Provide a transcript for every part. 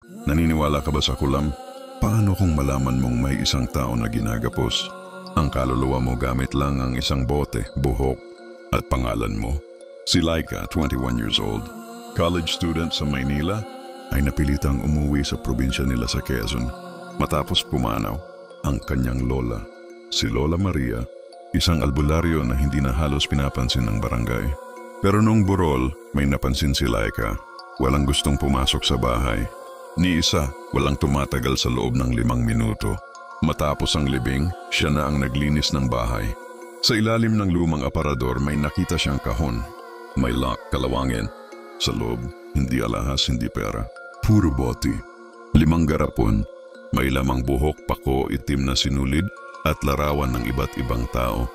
Naniniwala ka ba sa kulam? Paano kung malaman mong may isang tao na ginagapos? Ang kaluluwa mo gamit lang ang isang bote, buhok, at pangalan mo. Si Laika, 21 years old, college student sa Maynila, ay napilitang umuwi sa probinsya nila sa Quezon matapos pumanaw ang kanyang lola. Si Lola Maria, isang albularyo na hindi na halos pinapansin ng barangay. Pero nung burol, may napansin si Laika. Walang gustong pumasok sa bahay. Ni isa, walang tumatagal sa loob ng 5 minuto. Matapos ang libing, siya na ang naglinis ng bahay. Sa ilalim ng lumang aparador may nakita siyang kahon. May lock, kalawangin. Sa loob, hindi alahas, hindi pera. Puro bote. 5 garapon. May lamang buhok, pako, itim na sinulid at larawan ng iba't ibang tao.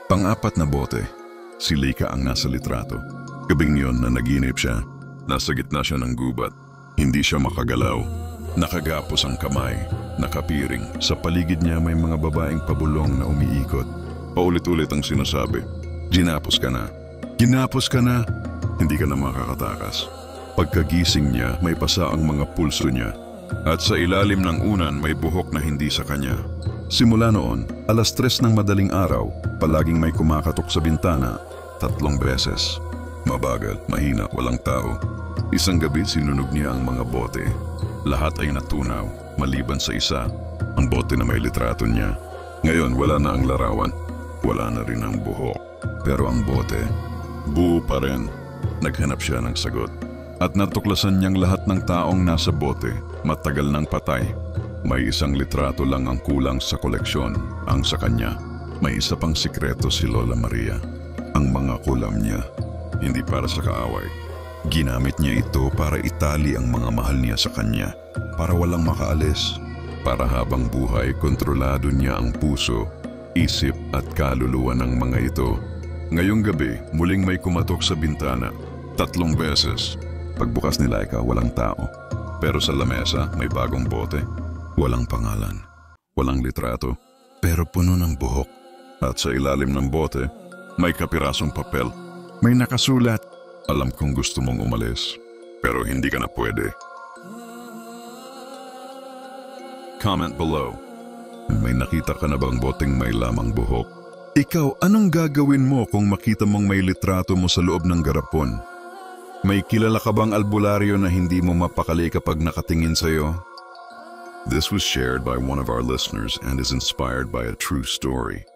Pang-4 na bote. Si Laika ang nasa litrato. Gabing yon na naginip siya. Nasa gitna siya ng gubat. Hindi siya makagalaw. Nakagapos ang kamay, nakapiring. Sa paligid niya may mga babaeng pabulong na umiikot. Paulit-ulit ang sinasabi, "Ginapos ka na. Ginapos ka na." Hindi ka na makakatakas. Pagkagising niya, may pasa ang mga pulso niya. At sa ilalim ng unan may buhok na hindi sa kanya. Simula noon, 3:00 ng madaling araw, palaging may kumakatok sa bintana 3 beses. Mabagal, mahina, walang tao. Isang gabi sinunog niya ang mga bote. Lahat ay natunaw, maliban sa isa, ang bote na may litrato niya. Ngayon wala na ang larawan, wala na rin ang buhok. Pero ang bote, buo pa rin. Naghanap siya ng sagot. At natuklasan niyang lahat ng taong nasa bote, matagal nang patay. May isang litrato lang ang kulang sa koleksyon, ang sa kanya. May isa pang sikreto si Lola Maria. Ang mga kulam niya, hindi para sa kaaway. Ginamit niya ito para itali ang mga mahal niya sa kanya, para walang makaalis, para habang buhay kontrolado niya ang puso, isip at kaluluwa ng mga ito. Ngayong gabi, muling may kumatok sa bintana, 3 beses. Pagbukas ni Laika, walang tao. Pero sa lamesa, may bagong bote. Walang pangalan, walang litrato, pero puno ng buhok. At sa ilalim ng bote, may kapirasong papel. May nakasulat, "Alam kong gusto mong umalis, pero hindi ka na pwede." Comment below. May nakita ka na bang boteng may lamang buhok? Ikaw, anong gagawin mo kung makita mong may litrato mo sa loob ng garapon? May kilala ka bang albularyo na hindi mo mapakali kapag nakatingin sa'yo? This was shared by one of our listeners and is inspired by a true story.